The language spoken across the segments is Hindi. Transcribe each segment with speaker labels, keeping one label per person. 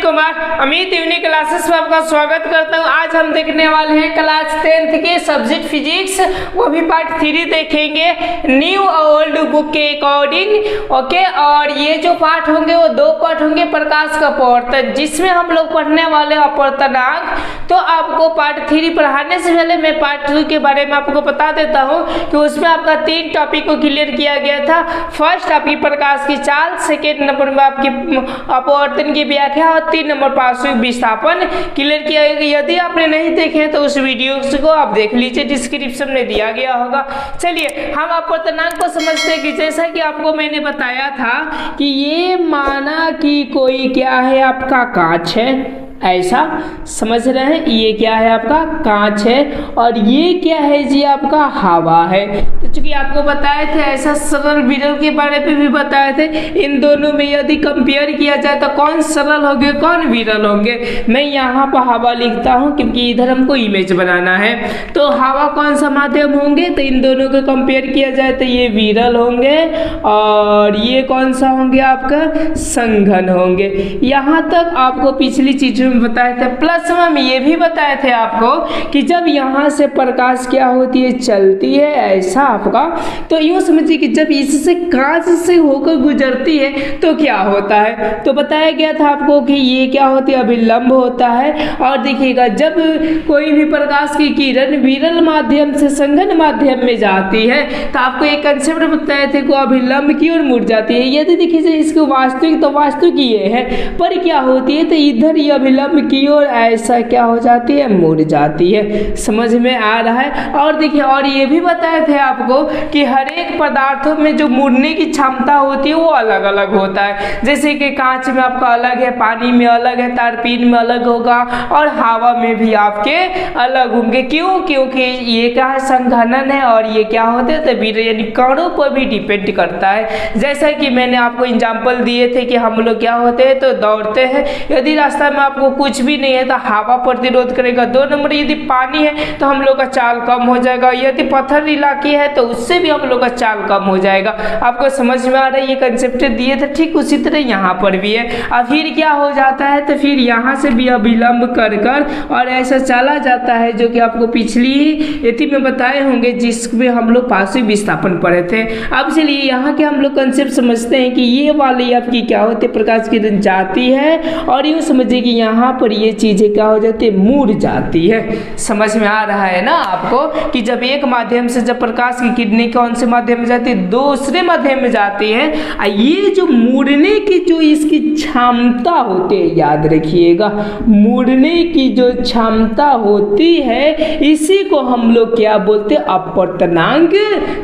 Speaker 1: कुमार अमित यूनिक क्लासेस में आपका स्वागत करता हूं। आज हम देखने वाले हैं क्लास 10th के सब्जेक्ट फिजिक्स, वो भी पार्ट 3 देखेंगे न्यू ओल्ड बुक के अकॉर्डिंग। ओके, और ये जो पार्ट होंगे वो 2 पार्ट होंगे प्रकाश का अपवर्तन, जिसमें हम लोग पढ़ने वाले अपवर्तनांक। तो आपको पार्ट 3 पढ़ाने से पहले मैं पार्ट 2 के बारे में आपको बता देता हूँ कि उसमें आपका 3 टॉपिक को क्लियर किया गया था। फर्स्ट आपकी प्रकाश की चाल, सेकेंड नंबर में आपकी अपवर्तन की व्याख्या और 3 नंबर पार्श्विक विस्थापन क्लियर किया गया। यदि आपने नहीं देखे तो उस वीडियो को आप देख लीजिए, डिस्क्रिप्शन में दिया गया होगा। चलिए हम अपवर्तनांक को समझते हैं कि जैसा कि आपको मैंने बताया था कि ये माना कि कोई क्या है, आपका कांच है, ऐसा समझ रहे हैं। ये क्या है, आपका कांच है, और ये क्या है जी, आपका हवा है। तो चूंकि आपको बताए थे ऐसा सरल विरल के बारे में भी बताए थे, इन दोनों में यदि कंपेयर किया जाए तो कौन सरल होंगे कौन विरल होंगे। मैं यहाँ पर हवा लिखता हूँ क्योंकि इधर हमको इमेज बनाना है। तो हवा कौन सा माध्यम होंगे, तो इन दोनों को कंपेयर किया जाए तो ये विरल होंगे, और ये कौन सा होंगे, आपका संघन होंगे। यहाँ तक आपको पिछली चीजों में बताए थे। प्लस हम ये भी बताए थे आपको कि जब यहाँ से प्रकाश क्या होती है, चलती है ऐसा आपका, तो यूँ समझिए कि जब इससे कांच से होकर गुजरती है तो क्या होता है। तो बताया गया था आपको कि ये क्या होती है, अभिलंब होता है। और देखिएगा जब कोई भी प्रकाश की किरण विरल माध्यम से संघन माध्यम में जाती है तो आपको एक कंसेप्ट बताए थे को अभिलंब की ओर मुड़ जाती है। यदि देखिए इसको वास्तविक, तो वास्तविक ये है, पर क्या होती है तो इधर ये अभिलंब की ओर ऐसा क्या हो जाती है, मुड़ जाती है। समझ में आ रहा है। और देखिए और ये भी बताए थे आपको कि हर एक पदार्थों में जो मुड़ने की क्षमता होती है वो अलग अलग होता है। जैसे कि कांच में आपका अलग है, पानी में अलग है, तारपीन में अलग होगा, और हवा में भी आपके अलग होंगे। क्यों? क्योंकि ये क्या है, संघनन है, और ये क्या होते हैं तो विरल, यानी कणों पर भी डिपेंड करता है। जैसा कि मैंने आपको एग्जाम्पल दिए थे कि हम लोग क्या होते हैं तो दौड़ते हैं, यदि रास्ता में आपको कुछ भी नहीं है तो हवा प्रतिरोध करेगा। 2 नंबर यदि पानी है तो हम लोग का चाल कम हो जाएगा, यदि पत्थर इलाके है तो उससे भी हम लोग का चाल कम हो जाएगा। आपको समझ में आ रहा है, ये कंसेप्ट दिए थे। ठीक उसी तरह यहाँ पर भी है। अब फिर क्या हो जाता है तो फिर यहाँ से भी अभिलंब कर कर और ऐसा चला जाता है, जो कि आपको पिछली यदि में बताए होंगे जिसमें हम लोग पार्श्विक विस्थापन पढ़े थे। अब चलिए यहाँ के हम लोग कंसेप्ट समझते हैं कि ये वाली आपकी क्या होती है, प्रकाश की किरण जाती है, और यूँ समझिए कि यहाँ पर ये चीजें क्या हो जाती है, मुड़ जाती है। समझ में आ रहा है ना आपको कि जब एक माध्यम से जब प्रकाश की किरणें कौन से माध्यम में जाती है, दूसरे माध्यम में जाती है, ये जो मुड़ने की जो इसकी क्षमता होती है, याद रखिएगा मुड़ने की जो क्षमता होती है इसी को हम लोग क्या बोलते हैं, अपवर्तनांक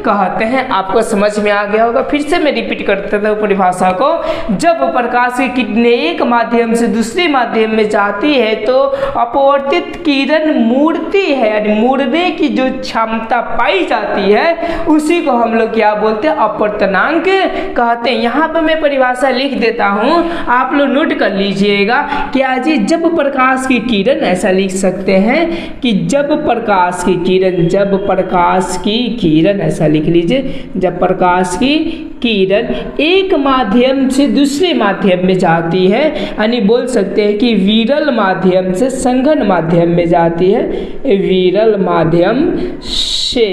Speaker 1: कहते हैं। आपको समझ में आ गया होगा। फिर से मैं रिपीट करता हूँ परिभाषा को। जब प्रकाश की किरणें एक माध्यम से दूसरे माध्यम में जाती है तो अपवर्तित किरण मुड़ती है, यानी मुड़ने की जो क्षमता पाई जाती है उसी को हम लोग क्या बोलते हैं, अपवर्तनांक कहते हैं। यहाँ पर मैं परिभाषा लिख देता हूँ, आप लोग नोट कर लीजिएगा। क्या जी, जब प्रकाश की किरण, ऐसा लिख सकते हैं कि जब प्रकाश की किरण, जब प्रकाश की किरण, ऐसा लिख लीजिए, जब प्रकाश की किरण एक माध्यम से दूसरे माध्यम में जाती है, यानी बोल सकते हैं कि विरल माध्यम से संघन माध्यम में जाती है, विरल माध्यम से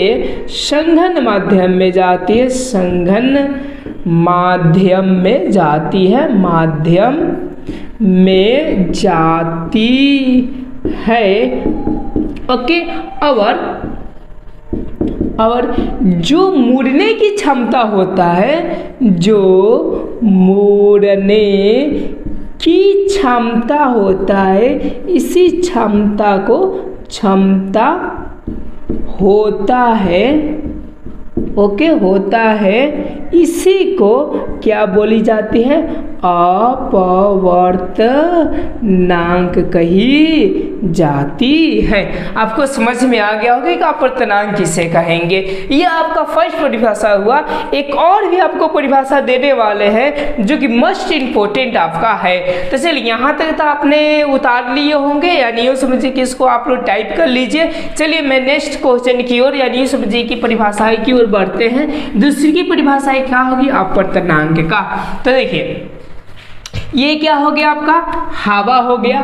Speaker 1: संघन माध्यम में जाती है, संघन माध्यम में जाती है, माध्यम में जाती है। ओके, और जो मुड़ने की क्षमता होता है, जो मुड़ने की क्षमता होता है, इसी क्षमता को क्षमता होता है, ओके होता है, इसी को क्या बोली जाती है, अपवर्तनांक कही जाती है। आपको समझ में आ गया होगा कि अपवर्तनांक किसे कहेंगे। ये आपका फर्स्ट परिभाषा हुआ। एक और भी आपको परिभाषा देने वाले हैं जो कि मोस्ट इम्पोर्टेंट आपका है। तो चलिए यहाँ तक तो आपने उतार लिए होंगे, यानी यूँ समझिए कि इसको आप लोग टाइप कर लीजिए। चलिए मैं नेक्स्ट क्वेश्चन की ओर, यानी यूँ समझिए कि परिभाषाएं की ओर बढ़ते हैं। दूसरी की परिभाषाएं क्या होगी, अपवर्तनांक का। तो देखिए ये क्या हो गया आपका, हवा हो गया।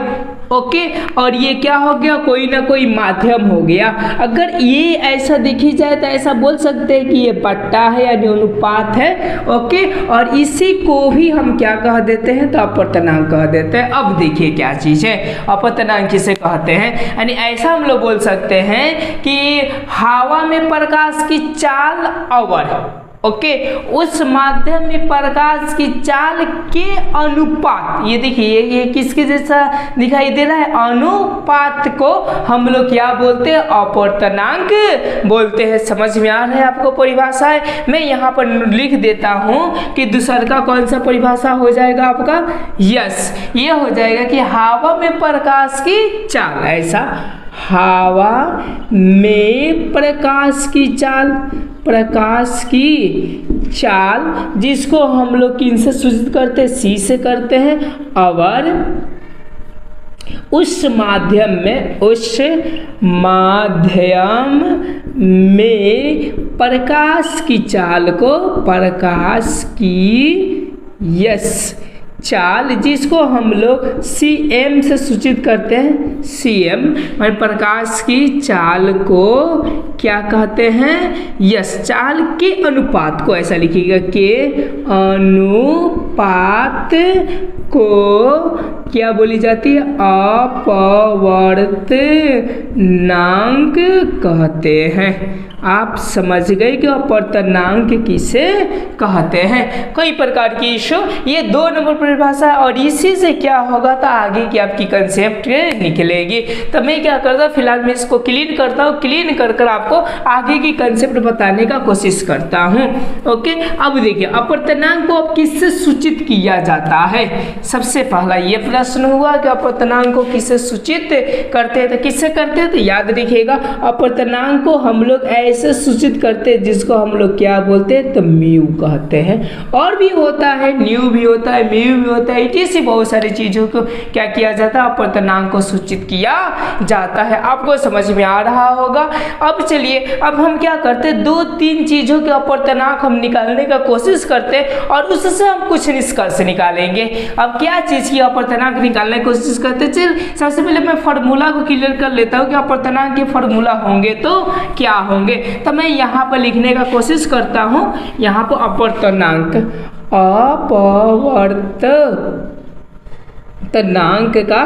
Speaker 1: ओके, और ये क्या हो गया, कोई ना कोई माध्यम हो गया। अगर ये ऐसा देखी जाए तो ऐसा बोल सकते हैं कि ये बट्टा है यानी अनुपात है। ओके, और इसी को भी हम क्या कह देते हैं, तो अपवर्तनांक कह देते हैं। अब देखिए क्या चीज़ है, अपवर्तनांक किसे कहते हैं, यानी ऐसा हम लोग बोल सकते हैं कि हवा में प्रकाश की चाल और ओके उस माध्यम में प्रकाश की चाल के अनुपात, ये देखिए ये किसके जैसा दिखाई दे रहा है, अनुपात को हम लोग क्या बोलते हैं, अपवर्तनांक बोलते हैं। समझ में आ रहा है आपको परिभाषा है। मैं यहाँ पर लिख देता हूँ कि दूसरा का कौन सा परिभाषा हो जाएगा आपका, यस, ये हो जाएगा कि हवा में प्रकाश की चाल, ऐसा हवा में प्रकाश की चाल, प्रकाश की चाल जिसको हम लोग किन से सूचित करते हैं, सी से करते हैं। और उस माध्यम में प्रकाश की चाल को, प्रकाश की चाल जिसको हम लोग cm से सूचित करते हैं, cm और प्रकाश की चाल को क्या कहते हैं, चाल के अनुपात को, ऐसा लिखिएगा, के अनुपात को क्या बोली जाती है, अपवर्तनांक कहते हैं। आप समझ गए कि अपवर्तनांक किसे कहते हैं। कई प्रकार की इशू, ये 2 नंबर परिभाषा, और इसी से क्या होगा तो आगे की आपकी कंसेप्ट निकलेगी। तो मैं क्या करता हूँ, फिलहाल मैं इसको क्लीन करता हूँ, क्लीन कर आपको आगे की कंसेप्ट बताने का कोशिश करता हूँ। ओके, अब देखिए अपवर्तनांक को अब किससे सूचित किया जाता है। सबसे पहला ये प्रश्न हुआ कि अपवर्तनांक को किससे सूचित करते हैं, तो किससे करते हैं, तो याद रखिएगा अपवर्तनांक को हम लोग ऐसे सूचित करते हैं जिसको हम लोग क्या बोलते हैं, तो म्यू कहते हैं। और भी होता है, न्यू भी होता है, म्यू भी होता है, इसी बहुत सारी चीज़ों को क्या किया जाता है, अपवर्तनांक को सूचित किया जाता है। आपको समझ में आ रहा होगा। अब चलिए, अब हम क्या करते हैं, 2-3 चीज़ों के अपवर्तनांक हम निकालने का कोशिश करते हैं और उससे हम कुछ निष्कर्ष निकालेंगे। अब क्या चीज़ की अपवर्तनांक निकालने की कोशिश करते हैं, चल सबसे पहले मैं फार्मूला को क्लियर कर लेता हूँ कि अपवर्तनांक के फार्मूला होंगे तो क्या होंगे। तो मैं यहाँ पर लिखने का कोशिश करता हूँ, यहाँ पर अपवर्तनांक का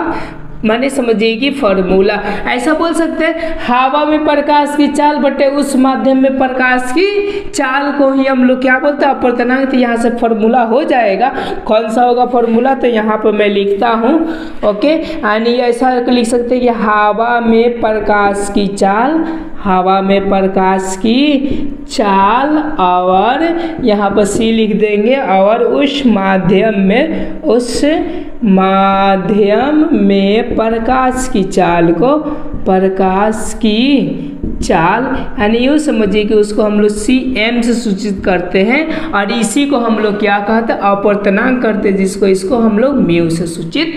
Speaker 1: माने समझिए कि फॉर्मूला ऐसा बोल सकते हैं, हवा में प्रकाश की चाल बटे उस माध्यम में प्रकाश की चाल को ही हम लोग क्या बोलते हैं, अपवर्तनांक। तो यहाँ से फॉर्मूला हो जाएगा, कौन सा होगा फॉर्मूला, तो यहाँ पर मैं लिखता हूँ। ओके, यानी ऐसा लिख सकते हैं कि हवा में प्रकाश की चाल, हवा में प्रकाश की चाल, और यहाँ पर सी लिख देंगे, और उस माध्यम में प्रकाश की चाल को, प्रकाश की चाल यानी यूँ समझिए कि उसको हम लोग cm से सूचित करते हैं, और इसी को हम लोग क्या कहते हैं, अपवर्तनांक करते हैं, जिसको इसको हम लोग म्यू से सूचित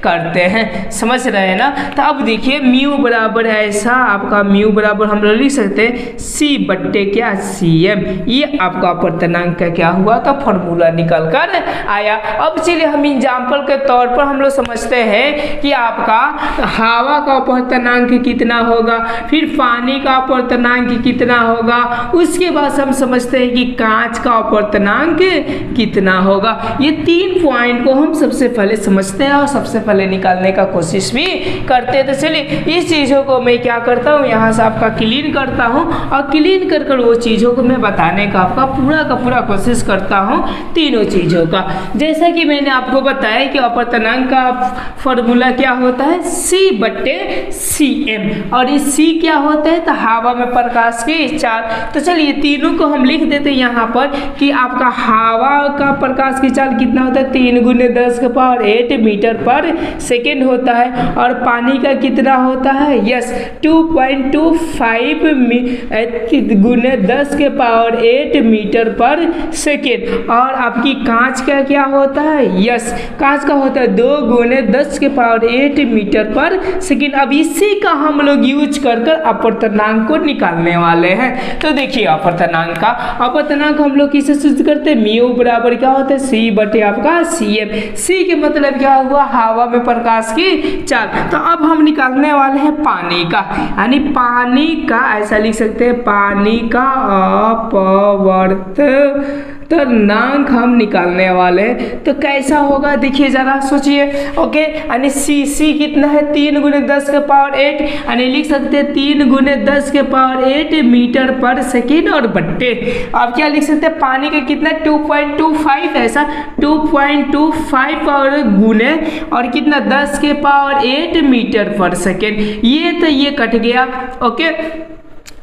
Speaker 1: करते हैं। समझ रहे हैं ना। तो अब देखिए म्यू बराबर है ऐसा, आपका म्यू बराबर हम लोग लिख सकते हैं c बट्टे क्या, cm। ये आपका अपवर्तनांक का क्या हुआ, तो फॉर्मूला निकल कर आया। अब चलिए हम एग्जाम्पल के तौर पर हम लोग समझते हैं कि आपका हवा का अपवर्तनांक कितना होगा, फिर पानी का अपवर्तनांक कितना होगा, उसके बाद हम समझते हैं कि कांच का अपवर्तनांक कितना होगा। ये 3 पॉइंट को हम सबसे पहले समझते हैं और सबसे पहले निकालने का कोशिश भी करते हैं। तो चलिए इस चीज़ों को मैं क्या करता हूँ, यहाँ से आपका क्लीन करता हूँ, और क्लीन कर वो चीज़ों को मैं बताने का आपका पूरा कोशिश करता हूँ, तीनों चीज़ों का। जैसा कि मैंने आपको बताया कि अपवर्तनांक का फॉर्मूला क्या होता है, c बट्टे cm, और ये c क्या होता है, तो हवा में प्रकाश की चाल। तो चलिए तीनों को हम लिख देते हैं यहाँ पर कि आपका हवा का प्रकाश की चाल कितना होता है, 3 × 10⁸ मीटर पर सेकेंड होता है, और पानी का कितना होता है, 2.25 × 10⁸ मीटर पर सेकेंड। और आपकी कांच का क्या होता है, कांच का होता है 2 × 10⁸ मीटर पर सेकेंड। अब इसी का हम लोग यूज कर अपवर्तनांक अपवर्तनांक को निकालने वाले हैं। तो देखिए अपवर्तनांक हम लोग किसे सूचित करते हैं, म्यू बराबर क्या होता है, सी बटे आपका सी एम। सी के मतलब क्या हुआ, हवा में प्रकाश की चाल। तो अब हम निकालने वाले हैं पानी का, यानी पानी का ऐसा लिख सकते हैं, पानी का अपवर्तनांक हम निकालने वाले हैं। तो कैसा होगा देखिए जरा सोचिए। ओके, यानी सी कितना है, 3 × 10 के पावर 8, यानी लिख सकते हैं 3 × 10 के पावर 8 मीटर पर सेकेंड और बट्टे। आप क्या लिख सकते हैं, पानी का कितना 2.25, ऐसा 2.25 और गुने और कितना 10 के पावर 8 मीटर पर सेकेंड। ये तो ये कट गया। ओके,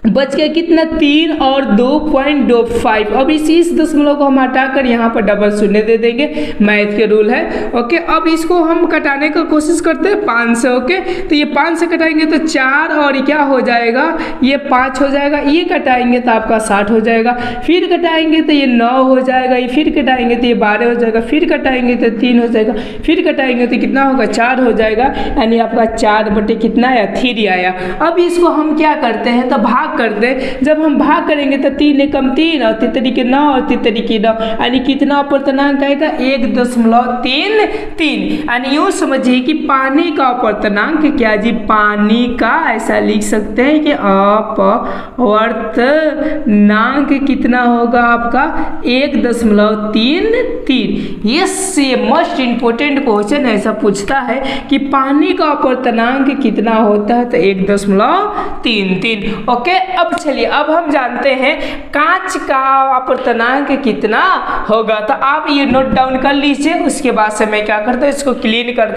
Speaker 1: बच गया कितना 3 और 2.25। अब इस दशमलव को हम हटाकर यहाँ पर डबल शून्य दे देंगे, मैथ के रूल है। ओके, अब इसको हम कटाने का कोशिश करते हैं 5 से। ओके, तो ये 5 से कटाएंगे तो 4 और क्या हो जाएगा, ये 5 हो जाएगा। ये कटाएंगे तो आपका 60 हो जाएगा, फिर कटाएंगे तो ये 9 हो जाएगा, ये फिर कटाएंगे तो ये 12 हो जाएगा, फिर कटाएंगे तो 3 हो जाएगा, फिर कटाएंगे तो कितना होगा 4 हो जाएगा, यानी आपका 4 बटे कितना आया 3 आया। अब इसको हम क्या करते हैं तो भाग करते हैं। जब हम भाग करेंगे तो 3 एकम 3 और 3 के 9 और 3 के 9, यानी कितना अपवर्तनांक आएगा 1.33। यानी यूँ समझिए कि पानी का अपवर्तनांक क्या जी, पानी का ऐसा लिख सकते हैं कि अपवर्तनांक कितना होगा आपका 1.33। ये मोस्ट इंपोर्टेंट क्वेश्चन ऐसा पूछता है कि पानी का अपवर्तनांक कितना होता है, तो 1.33। ओके, अब चलिए अब हम जानते हैं कांच का अपवर्तनांक कितना होगा। तो आप ये नोट डाउन कर लीजिए, उसके बाद से मैं क्या करता हूँ इसको क्लीन कर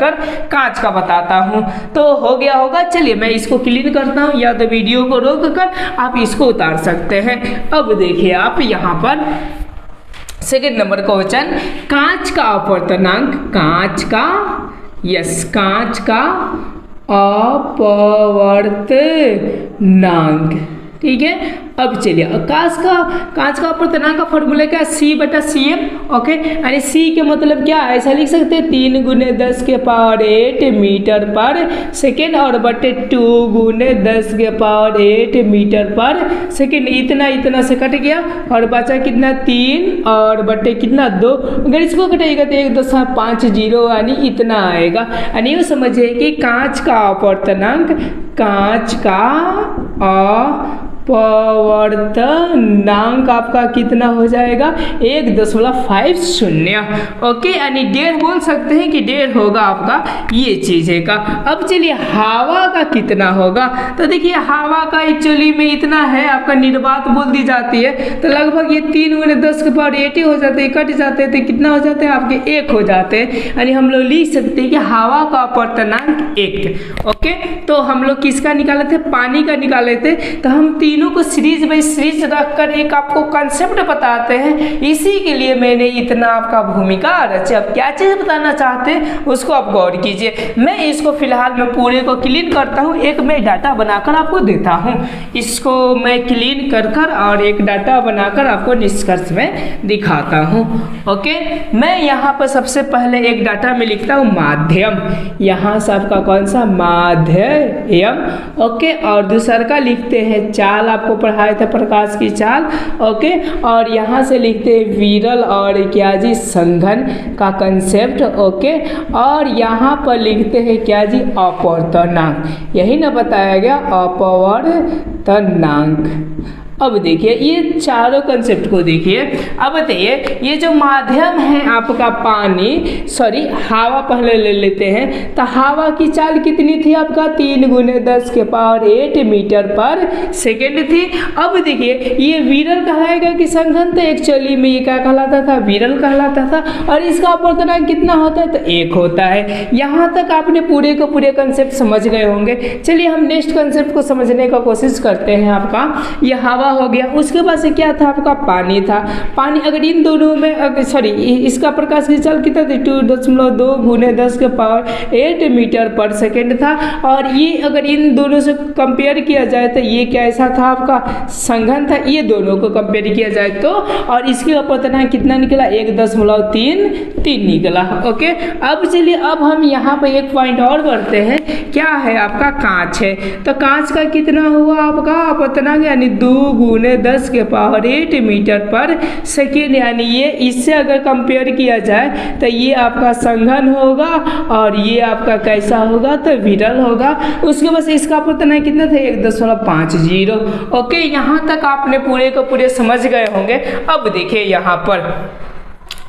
Speaker 1: कांच का बताता हूँ। तो हो गया होगा, चलिए मैं इसको क्लीन करता हूँ, या तो वीडियो को रोक कर आप इसको उतार सकते हैं। अब देखिए आप यहाँ पर सेकेंड नंबर क्वेश्चन, कांच का अपवर्तनांक, कांच का अपवर्तनांक, ठीक है। अब चलिए कांच का अपवर्तनांक का फॉर्मूला क्या है, C/Cm। ओके, यानी C के मतलब क्या है, ऐसा लिख सकते हैं 3 × 10 के पावर 8 मीटर पर सेकेंड और बटे 2 × 10 के पावर 8 मीटर पर सेकेंड। इतना से कट गया और बचा कितना 3 और बटे कितना 2। अगर इसको कटेगा तो 1.50 यानी इतना आएगा। यानी ये समझिए कि कांच का अपवर्तनांक अपवर्तनांक आपका कितना हो जाएगा 1.50। ओके, यानी 1.5 बोल सकते हैं कि 1.5 होगा आपका ये चीज़ है का। अब चलिए हवा का कितना होगा। तो देखिए हवा का एक्चुअली में इतना है, आपका निर्वात बोल दी जाती है, तो लगभग ये 3 × 10 के पावर 8 हो जाते हैं, कट जाते हैं तो कितना हो जाते हैं आपके 1 हो जाते हैं। यानी हम लोग लिख सकते हैं कि हवा का अपवर्तनांक 1। ओके, तो हम लोग किसका निकाले थे, पानी का निकाले थे। तो हम तीनों को सीरीज बाई सीरीज रखकर एक आपको कंसेप्ट बताते हैं, इसी के लिए मैंने इतना आपका भूमिका रचा। अब क्या चीज़ बताना चाहते हैं उसको आप गौर कीजिए। मैं इसको फिलहाल मैं पूरे को क्लीन करता हूँ, एक मैं डाटा बनाकर आपको देता हूँ। इसको मैं क्लीन कर और एक डाटा बनाकर आपको निष्कर्ष में दिखाता हूँ। ओके, मैं यहाँ पर सबसे पहले एक डाटा में लिखता हूँ माध्यम, यहाँ से आपका कौन सा माध्यम। ओके, और दूसरा का लिखते हैं चाल, आपको पढ़ाए थे प्रकाश की चाल। ओके, और यहाँ से लिखते हैं विरल और क्या जी संघन का कंसेप्ट। ओके, और यहाँ पर लिखते हैं क्या जी अपवर्तनांक, यही ना बताया गया अपवर्तनांक। अब देखिए ये चारों कंसेप्ट को देखिए। अब बताइए ये जो माध्यम है आपका पानी, सॉरी हवा पहले ले लेते हैं। तो हवा की चाल कितनी थी आपका 3 × 10 के पावर 8 मीटर पर सेकेंड थी। अब देखिए ये विरल कहलाएगा कि संघन, तो एक्चुअली में ये क्या कहलाता था, विरल कहलाता था। और इसका अपवर्तनांक कितना होता है, तो 1 होता है। यहाँ तक आपने पूरे को पूरे कंसेप्ट समझ गए होंगे। चलिए हम नेक्स्ट कंसेप्ट को समझने का कोशिश करते हैं। आपका ये हवा हवा हो गया, उसके बाद से क्या था आपका पानी था। पानी अगर इन दोनों में सॉरी इसका प्रकाश की चाल कितना थी 2.2 गुने 10 के पावर 8 मीटर पर सेकेंड था। और ये अगर इन दोनों से कंपेयर किया जाए तो ये क्या ऐसा था आपका संघन था, ये दोनों को कंपेयर किया जाए तो। और इसके अपवर्तनांक कितना निकला 1.33 निकला। ओके, अब चलिए अब हम यहाँ पर एक पॉइंट और करते हैं, क्या है आपका कांच है, तो कांच का कितना हुआ आपका अपवर्तनांक यानी 2 गुने 10 के पावर 8 मीटर पर सेकेंड, यानी ये इससे अगर कंपेयर किया जाए तो ये आपका संघन होगा और ये आपका कैसा होगा तो विरल होगा। उसके बाद इसका अपवर्तनांक कितना था 1.50। ओके, यहाँ तक आपने पूरे को पूरे समझ गए होंगे। अब देखिए यहाँ पर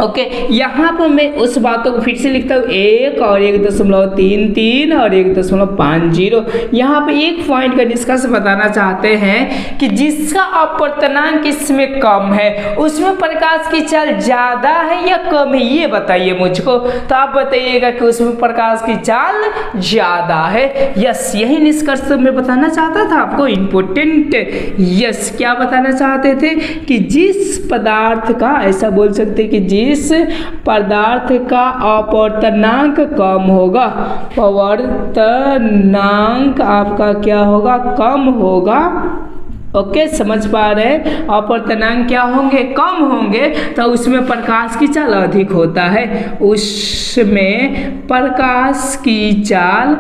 Speaker 1: ओके, यहाँ पर मैं उस बातों को फिर से लिखता हूँ 1 और 1.33 और 1.50। यहाँ पे एक पॉइंट का निष्कर्ष बताना चाहते हैं कि जिसका अपवर्तनांक इसमें कम है उसमें प्रकाश की चाल ज़्यादा है या कम है, ये बताइए मुझको। तो आप बताइएगा कि उसमें प्रकाश की चाल ज़्यादा है। यस, यही निष्कर्ष मैं बताना चाहता था आपको, इम्पोर्टेंट। यस, क्या बताना चाहते थे कि जिस पदार्थ का, ऐसा बोल सकते कि जिस पदार्थ का अपवर्तनांक कम होगा, अपवर्तनांक आपका क्या होगा कम होगा। ओके, समझ पा रहे हैं, अपवर्तनांक क्या होंगे कम होंगे तो उसमें प्रकाश की चाल अधिक होता है, उसमें प्रकाश की चाल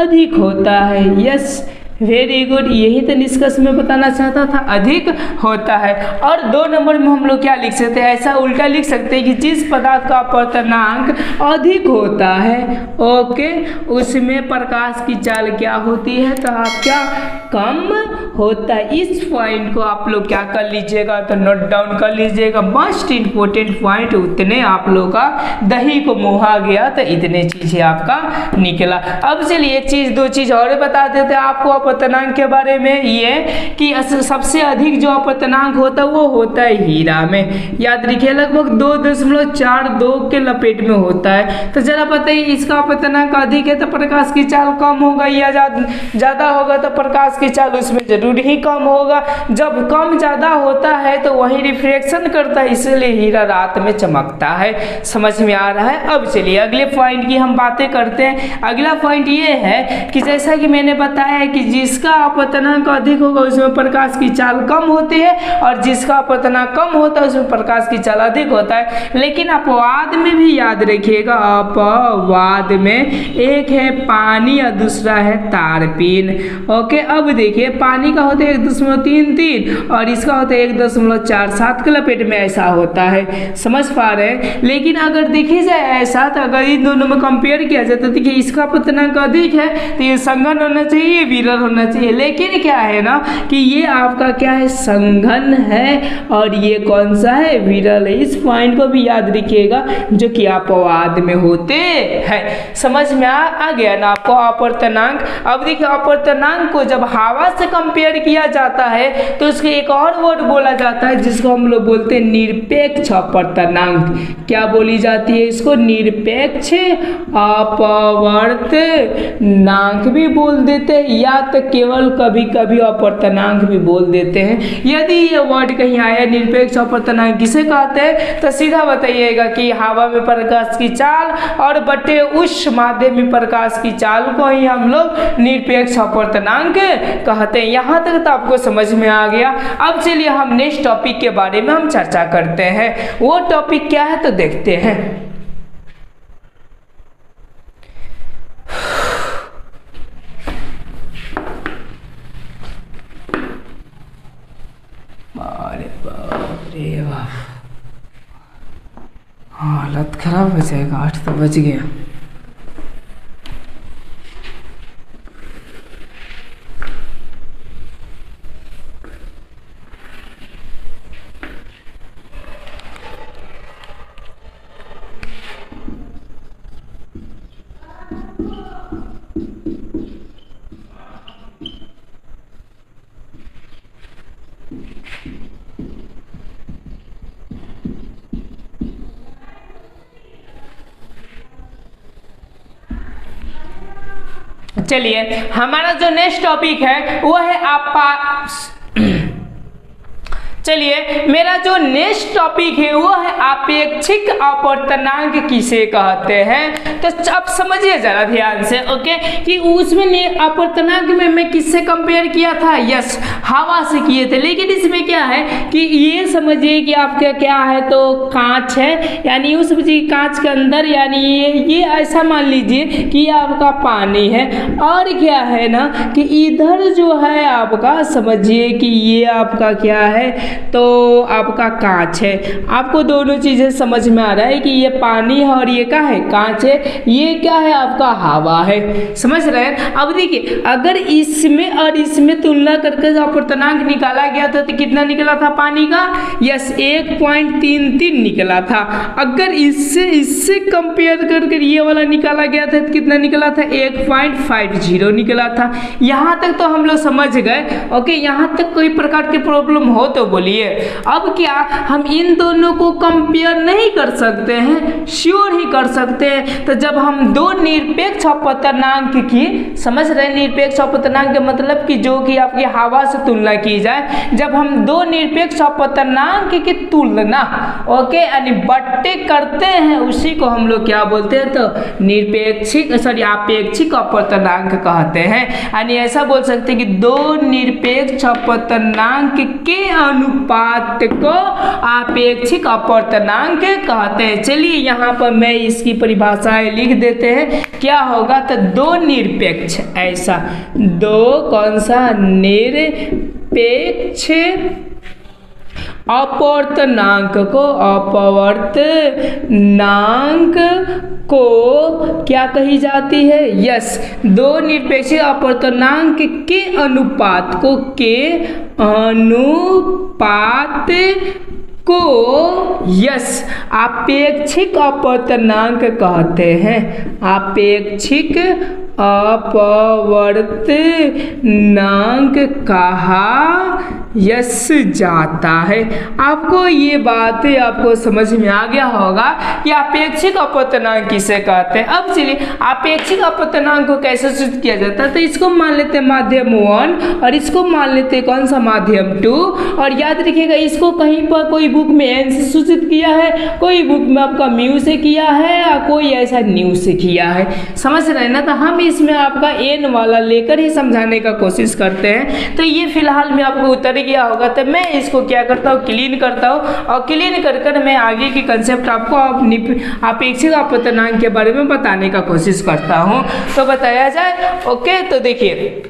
Speaker 1: अधिक होता है। यस, वेरी गुड, यही तो निष्कर्ष में बताना चाहता था, अधिक होता है। और 2 नंबर में हम लोग क्या लिख सकते हैं, ऐसा उल्टा लिख सकते हैं कि जिस पदार्थ का अपवर्तनांक अधिक होता है ओके उसमें प्रकाश की चाल क्या होती है तो आप क्या कम होता है। इस पॉइंट को आप लोग क्या कर लीजिएगा तो नोट डाउन कर लीजिएगा, मोस्ट इंपोर्टेंट पॉइंट। उतने आप लोग का दही को मोहा गया तो इतने चीजें आपका निकला। अब चलिए एक चीज 2 चीज और बता देते हैं आपको अपवर्तनांक के बारे में, ये कि सबसे अधिक जो अपवर्तनांक होता है वो होता है हीरा में। याद रखिए लगभग 2.42 के लपेट में होता है। तो जरा बताइए इसका अपवर्तनांक अधिक है तो प्रकाश की चाल कम होगा या ज्यादा होगा तो प्रकाश की चाल उसमें जरूर ही कम होगा। जब कम ज्यादा होता है तो वही रिफ्लेक्शन करता है, इसलिए हीरा रात में चमकता है। समझ में आ रहा है। अब चलिए अगले पॉइंट की हम बातें करते हैं। अगला पॉइंट ये है कि जैसा कि मैंने बताया कि जिसका अपवर्तनांक अधिक होगा उसमें प्रकाश की चाल कम होती है और जिसका अपवर्तनांक कम होता है उसमें प्रकाश की चाल अधिक होता है। लेकिन अपवाद में भी याद रखिएगा, अपवाद में एक है पानी और दूसरा है तारपीन। ओके, अब देखिए पानी का होता है 1.33 और इसका होता है 1.47 के लपेट में ऐसा होता है। समझ पा रहे हैं। लेकिन अगर देखी जाए ऐसा तो अगर इन दोनों में कंपेयर किया जाए तो देखिए इसका अपवर्तनांक अधिक है तो ये संघन होना चाहिए, विरल होना चाहिए। लेकिन क्या है ना कि ये आपका क्या है संघन है और ये कौन सा है विरल है। इस पॉइंट को भी याद रखिएगा जो कि अपवाद में होते हैं। समझ में आ गया ना आपको अपवर्तनांक। अब देखिए अपवर्तनांक को जब हवा से कंपेयर किया जाता है तो उसके एक और वर्ड बोला जाता है जिसको हम लोग बोलते हैं निरपेक्ष अपवर्तनांक। क्या बोली जाती है इसको, निरपेक्ष अपवर्तनांक भी बोल देते हैं या तो केवल कभी कभी अपवर्तनांक भी बोल देते हैं। यदि ये वर्ड कहीं आया निरपेक्ष अपवर्तनांक किसे कहते हैं तो सीधा बताइएगा कि हवा में प्रकाश की चाल और बटे उस माध्यम में प्रकाश की चाल को ही हम लोग निरपेक्ष अपवर्तनांक कहते हैं। यहाँ तक तो आपको समझ में आ गया। अब चलिए हम नेक्स्ट टॉपिक के बारे में हम चर्चा करते हैं। वो टॉपिक क्या है तो देखते हैं। अरे बाप रे बाप, हालत खराब हो जाएगा। 8 तो बज गया। चलिए हमारा जो नेक्स्ट टॉपिक है वो है चलिए मेरा जो नेक्स्ट टॉपिक है वो है अपेक्षिक अपवर्तनांक किसे कहते हैं। तो अब समझिए जरा ध्यान से, ओके, कि उसमें अपवर्तनांक में मैं किससे कंपेयर किया था, यस हवा से किए थे। लेकिन इसमें क्या है कि ये समझिए कि आपका क्या है, तो कांच है, यानी यूँ समझिए कांच के अंदर, यानी ये ऐसा मान लीजिए कि ये आपका पानी है, और क्या है ना कि इधर जो है आपका समझिए कि ये आपका क्या है, तो आपका कांच है। आपको दोनों चीजें समझ में आ रहा है कि ये पानी है और ये क्या है, कांच है, ये क्या है आपका हवा है, समझ रहे हैं। अब देखिए अगर इसमें और इसमें तुलना करके जो अपवर्तनांक निकाला गया था तो कितना निकला था पानी का, यस 1.33 निकला था। अगर इससे कंपेयर करके ये वाला निकाला गया था तो कितना निकला था, 1.50 निकला था। यहाँ तक तो हम लोग समझ गए, ओके, यहाँ तक कोई प्रकार की प्रॉब्लम हो तो बोलिए। अब क्या हम इन दोनों को कंपेयर नहीं कर सकते हैं, श्योर ही कर सकते हैं। तो जब हम दो निरपेक्ष अपवर्तनांक की, समझ रहे हैं, निरपेक्ष अपवर्तनांक का मतलब कि जो कि आपकी हवा से तुलना की जाए, जब हम दो निरपेक्ष अपवर्तनांक की तुलना, ओके, यानी बट्टे करते हैं, उसी को हम लोग क्या बोलते हैं, तो अपेक्षिक अपवर्तनांक कहते हैं। यानी ऐसा बोल सकते हैं कि दो निरपेक्ष अपवर्तनांक के अनुपात को अपेक्षिक अपवर्तनांक कहते हैं। चलिए यहाँ पर मैं इसकी परिभाषाएं लिख देते हैं, क्या होगा, तो दो निरपेक्ष, ऐसा दो कौन सा, निरपेक्ष अपवर्तनांक को क्या कही जाती है, यस दो निरपेक्ष अपवर्तनांक के अनुपात को यस अपेक्षिक अपवर्तनांक कहते हैं, अपेक्षिक अपवर्तनांक कहा यस जाता है। आपको ये बात आपको समझ में आ गया होगा कि अपेक्षिक अपवर्तनांक किसे कहते हैं। अब चलिए अपेक्षिक अपवर्तनांक को कैसे सूचित किया जाता है, तो इसको मान लेते हैं माध्यम 1 और इसको मान लेते हैं कौन सा, माध्यम 2। और याद रखिएगा इसको कहीं पर कोई बुक में एन से सूचित किया है, कोई बुक में आपका म्यू से किया है, या कोई ऐसा न्यू से किया है, समझ रहे हैं ना। तो हम इसमें आपका एन वाला लेकर ही समझाने का कोशिश करते हैं। तो ये फिलहाल में आपको उतर गया होगा, तो मैं इसको क्या करता हूँ, क्लीन करता हूँ, और क्लीन कर मैं आगे की कंसेप्ट आपको अपेक्षिक अपवर्तनांक के बारे में बताने का कोशिश करता हूँ। तो बताया जाए, ओके, तो देखिए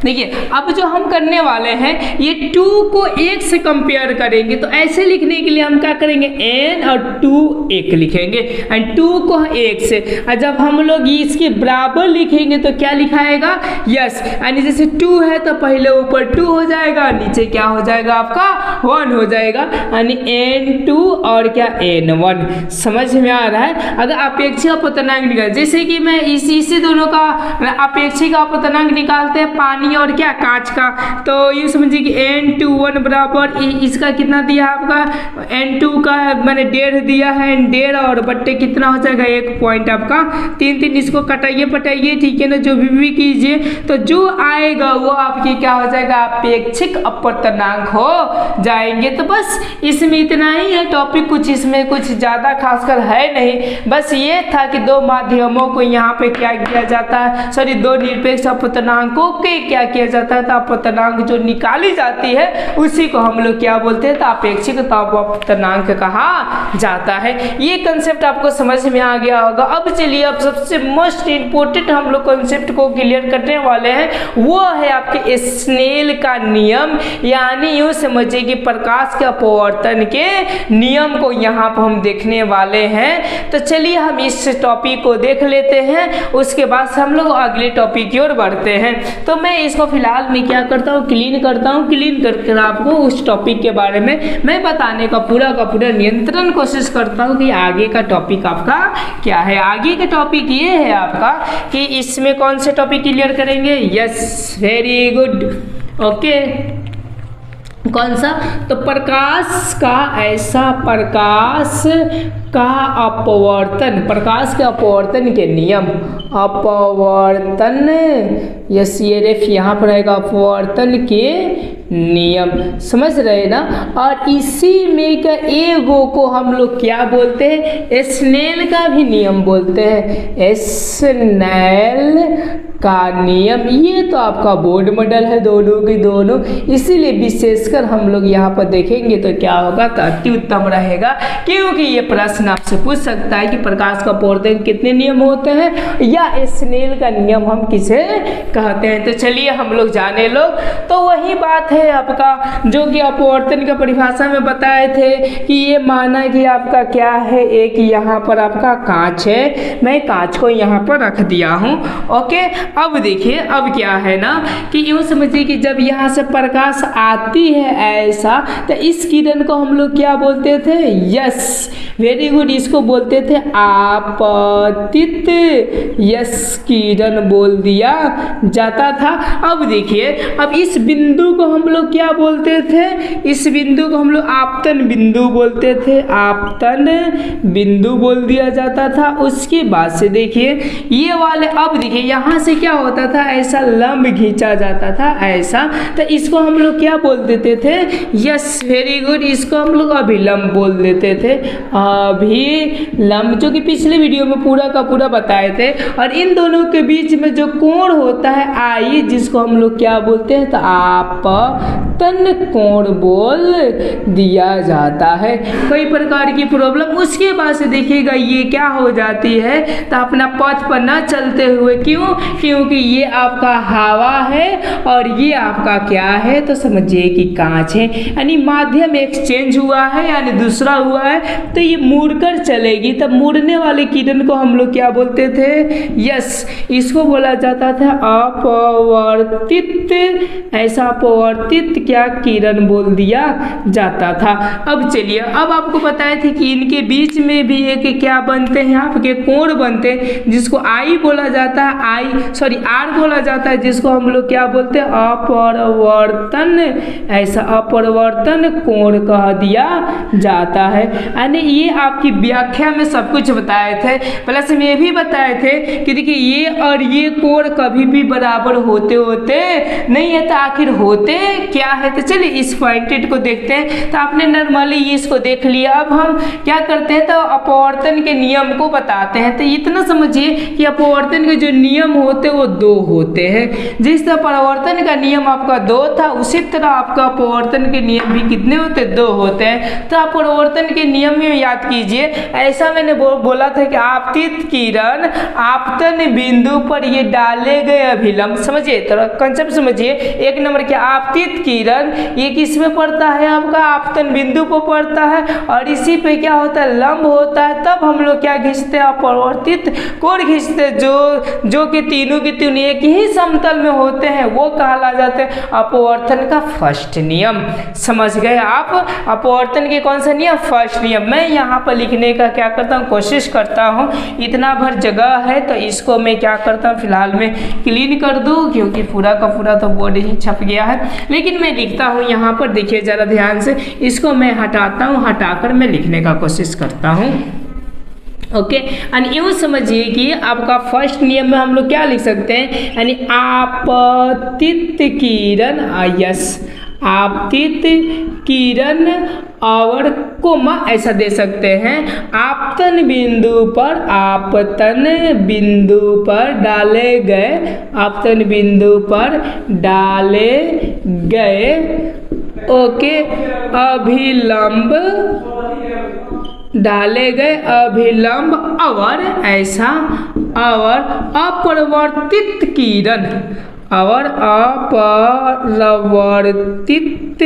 Speaker 1: देखिए अब जो हम करने वाले हैं ये 2 को 1 से कंपेयर करेंगे। तो ऐसे लिखने के लिए हम क्या करेंगे, n और 2 1 लिखेंगे, एंड 2 को 1 से। और जब हम लोग इसके बराबर लिखेंगे तो क्या लिखाएगा, यस, यानी जैसे 2 है तो पहले ऊपर 2 हो जाएगा, नीचे क्या हो जाएगा आपका 1 हो जाएगा, यानी n2 और क्या n1। समझ में आ रहा है। अगर अपेक्षिक अपवर्तनांक निकाल, जैसे कि मैं इसी दोनों का अपेक्षिक अपवर्तनांक निकालते हैं पानी और क्या, कांच का, तो ये समझिए कि n21 बराबर इसका कितना दिया आपका, n2 का मैंने 1.5 दिया है, 1.5 और बट्टे कितना हो जाएगा 1 पॉइंट आपका 3, इसको कटाइए पटाइए, ठीक है ना, जो भी कीजिए, तो जो आएगा वो आपकी क्या हो जाएगा, अपेक्षिक अपवर्तनांक हो जाएंगे। तो बस इसमें इतना ही है टॉपिक, कुछ इसमें कुछ ज़्यादा खासकर है नहीं, बस ये था कि दो माध्यमों को यहाँ पे क्या किया जाता है, सॉरी दो निरपेक्ष अपवर्तनांकों के क्या किया जाता है, तो अपवर्तनांक जो निकाली जाती है उसी को हम लोग क्या बोलते हैं, तो अपेक्षिक अपवर्तनांक कहा जाता है। ये कंसेप्ट आपको समझ में आ गया होगा। अब चलिए अब सबसे मोस्ट इंपोर्टेंट हम लोग कंसेप्ट को क्लियर करने वाले हैं, वो है आपके स्नेल का नियम, यानी यूँ समझिए कि प्रकाश के अपवर्तन के नियम को यहाँ पर हम देखने वाले हैं। तो चलिए हम इस टॉपिक को देख लेते हैं, उसके बाद हम लोग अगले टॉपिक की ओर बढ़ते हैं। तो मैं इसको फिलहाल मैं क्या करता हूँ, क्लीन करता हूँ। क्लीन करके आपको उस टॉपिक के बारे में मैं बताने का पूरा नियंत्रण कोशिश करता हूँ कि आगे का टॉपिक आपका क्या है। आगे का टॉपिक ये है आपका कि इसमें कौन से टॉपिक क्लियर करेंगे। Yes, very good. ओके, कौन सा? तो प्रकाश का ऐसा प्रकाश का अपवर्तन, प्रकाश के अपवर्तन के नियम, अपवर्तन, यस ये रेफ यहाँ पर आएगा, अपवर्तन के नियम, समझ रहे ना। और इसी में का एगो को हम लोग क्या बोलते हैं, स्नेल का भी नियम बोलते हैं, स्नेल का नियम। ये तो आपका बोर्ड मॉडल है दोनों के दोनों, इसीलिए विशेषकर हम लोग यहाँ पर देखेंगे तो क्या होगा, तो अति उत्तम रहेगा, क्योंकि ये प्रश्न आपसे पूछ सकता है कि प्रकाश का अपवर्तन कितने नियम होते हैं या स्नेल का नियम हम किसे कहते हैं। तो चलिए हम लोग जाने लोग। तो वही बात है आपका जो कि अपवर्तन का परिभाषा में बताए थे कि ये माना कि आपका क्या है, एक यहाँ पर आपका कांच है, मैं कांच को यहाँ पर रख दिया हूँ। ओके, अब देखिए अब क्या है ना कि यूँ समझिए कि जब यहाँ से प्रकाश आती है ऐसा, तो इस किरण को हम लोग क्या बोलते थे, यस वेरी गुड, इसको बोलते थे आपतित यस किरण बोल दिया जाता था। अब देखिए अब इस बिंदु को हम लोग क्या बोलते थे, इस बिंदु को हम लोग आपतन बिंदु बोलते थे, आपतन बिंदु बोल दिया जाता था। उसके बाद से देखिए ये वाले, अब देखिए यहाँ से क्या होता था, ऐसा लंब खींचा जाता था ऐसा, तो इसको हम लोग क्या बोल देते थे, यस वेरी गुड, इसको हम लोग अभिलंब बोल देते थे, अभिलंब, जो कि पिछले वीडियो में पूरा का पूरा बताए थे। और इन दोनों के बीच में जो कोण होता है आई, जिसको हम लोग क्या बोलते हैं, तो आपतन कोण बोल दिया जाता है। कोई प्रकार की प्रॉब्लम, उसके बाद से देखिएगा ये क्या हो जाती है, तो अपना पथ पर न चलते हुए, क्यों, क्योंकि ये आपका हवा है और ये आपका क्या है, तो समझिए कि कांच है, यानी माध्यम एक्सचेंज हुआ है, यानी दूसरा हुआ है, तो ये मुड़कर चलेगी। तब मुड़ने वाले किरण को हम लोग क्या बोलते थे, यस इसको बोला जाता था अपवर्तित, ऐसा अपवर्तित क्या किरण बोल दिया जाता था। अब चलिए अब आपको बताए थे कि इनके बीच में भी एक क्या बनते हैं, आपके कोण बनते हैं, जिसको आई बोला जाता है, आर बोला जाता है, जिसको हम लोग क्या बोलते हैं, अपवर्तन, ऐसा अपवर्तन कोण कह दिया जाता है। यानी ये आपकी व्याख्या में सब कुछ बताए थे, प्लस में ये भी बताए थे कि देखिए ये और ये कोण कभी भी बराबर होते नहीं है, तो आखिर होते क्या है। तो चलिए इस पॉइंटेड को देखते हैं। तो आपने नॉर्मली ये इसको देख लिया, अब हम क्या करते हैं, तो अपवर्तन के नियम को बताते हैं। तो इतना समझिए कि अपवर्तन के जो नियम होते हैं वो दो होते हैं। जिस तरह परावर्तन का नियम आपका दो था, उसी तरह आपका अपवर्तन के नियम भी कितने होते, दो होते हैं। तो आप परावर्तन के नियम में याद कीजिए, ऐसा मैंने बोला था कि आपतित किरण आपतन बिंदु पर ये डाले गए अभिलंब, समझिए थोड़ा कंसेप्ट समझिए। एक नंबर के आपतित किरण ये किस में पड़ता है, आपका आपतन बिंदु पर पड़ता है, और इसी पे क्या होता है, लंब होता है। तब हम लोग क्या खींचते हैं, अपवर्तित कोण खींचते, जो कि तीनों के तीनों एक ही समतल में होते हैं, वो कहला जाते हैं अपवर्तन का फर्स्ट नियम। समझ गए आप, अपवर्तन के कौन सा नियम, फर्स्ट नियम। मैं यहाँ पर लिखने का क्या करता हूँ, कोशिश करता हूँ, इतना भर जगह है तो इसको मैं क्या करता हूँ, फिलहाल मैं क्लीन कर दूँ, क्योंकि पूरा का पूरा तो बोर्ड ही छप गया है। लेकिन मैं लिखता हूँ यहाँ पर, देखिए जरा ध्यान से, इसको मैं हटाता हूँ, हटाकर मैं लिखने का कोशिश करता हूँ। ओके, यानी यूँ समझिए कि आपका फर्स्ट नियम में हम लोग क्या लिख सकते हैं, यानी आपतित किरण, यस आपतित किरण और कोमा ऐसा दे सकते हैं, आपतन बिंदु पर डाले गए, आपतन बिंदु पर डाले गए, ओके, अभिलंब डाले गए अभिलंब और ऐसा, और अपवर्तित किरण, और अपवर्तित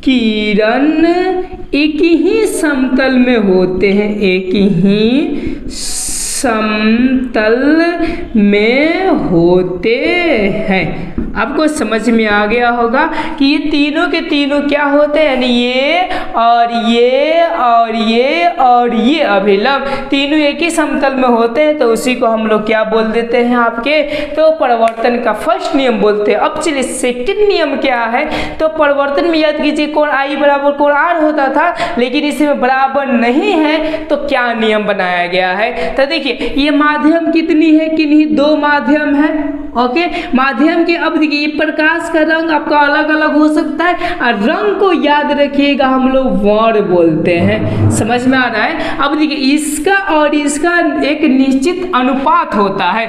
Speaker 1: किरण एक ही समतल में होते हैं, एक ही समतल में होते हैं। आपको समझ में आ गया होगा कि ये तीनों के तीनों क्या होते हैं, यानी ये और ये और ये और ये अभिलंब तीनों एक ही समतल में होते हैं, तो उसी को हम लोग क्या बोल देते हैं आपके, तो परिवर्तन का फर्स्ट नियम बोलते हैं। अब चलिए सेकंड नियम क्या है, तो परिवर्तन में याद कीजिए कोण आई बराबर कोण आर होता था, लेकिन इसमें बराबर नहीं है, तो क्या नियम बनाया गया है, तो देखिए ये माध्यम कितनी है, किन्हीं दो माध्यम है। ओके, माध्यम के अब देखिए प्रकाश का रंग आपका अलग अलग हो सकता है, और रंग को याद रखिएगा हम लोग वर्ण बोलते हैं। समझ में आ रहा है। अब देखिए इसका और इसका एक निश्चित अनुपात होता है।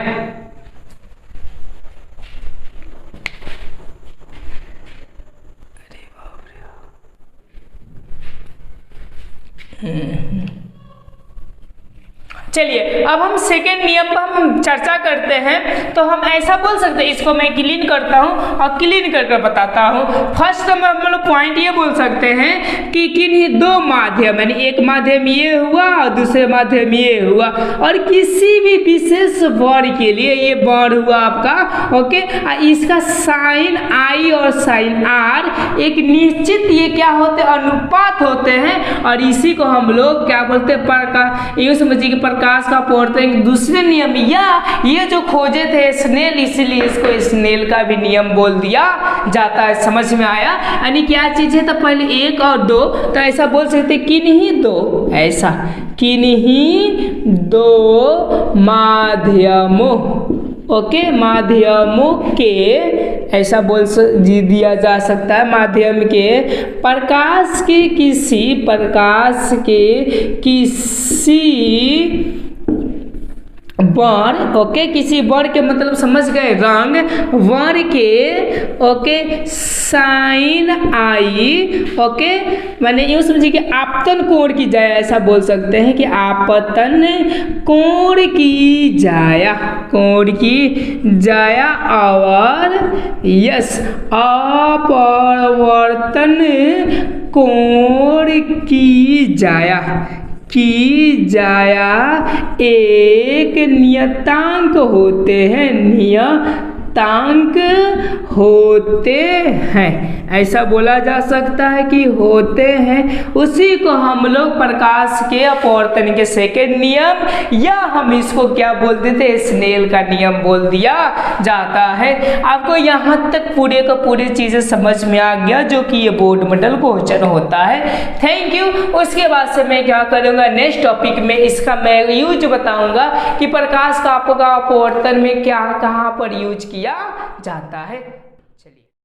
Speaker 1: चलिए अब हम सेकेंड नियम पर हम चर्चा करते हैं। तो हम ऐसा बोल सकते हैं, इसको मैं क्लीन करता हूं और क्लीन करके बताता हूं। फर्स्ट हम लोग पॉइंट ये बोल सकते हैं कि किन्हीं दो माध्यम, यानी एक माध्यम ये हुआ और दूसरे माध्यम ये हुआ, और किसी भी विशेष वर्ण के लिए ये वर्ण हुआ आपका। ओके, इसका साइन आई और साइन आर एक निश्चित ये क्या होते हैं, अनुपात होते हैं, और इसी को हम लोग क्या बोलते हैं, प्रकाश। ये समझिए कि प्रकाश का अपवर्तन दूसरे नियम, या ये जो खोजे थे स्नेल, इसीलिए इसको स्नेल का भी नियम बोल दिया जाता है। समझ में आया। यानी क्या चीज है, तो पहले एक और दो, तो ऐसा बोल सकते किन्हीं दो, ऐसा किन्हीं दो माध्यमों, ओके, माध्यमों के ऐसा बोल दिया जा सकता है, माध्यम के प्रकाश के किसी वर्ण, ओके, किसी वर्ण के मतलब समझ गए, रंग वर्ण के, ओके, साइन आई, ओके, मैंने यूँ समझिए कि आपतन कोण की जाया, ऐसा बोल सकते हैं कि आपतन कोण की जाया, कोण की जाया, और यस अपवर्तन कोण की जाया एक नियतांक होते हैं, नियतांक होते हैं, ऐसा बोला जा सकता है कि होते हैं। उसी को हम लोग प्रकाश के अपवर्तन के सेकेंड नियम, या हम इसको क्या बोल देते हैं, स्नेल का नियम बोल दिया जाता है। आपको यहाँ तक पूरे का पूरी चीजें समझ में आ गया, जो कि ये बोर्ड मॉडल क्वेश्चन होता है। Thank you. उसके बाद से मैं क्या करूँगा, नेक्स्ट टॉपिक में इसका मैं यूज बताऊंगा कि प्रकाश का अपवर्तन में क्या कहाँ पर यूज किया जाता है। चलिए।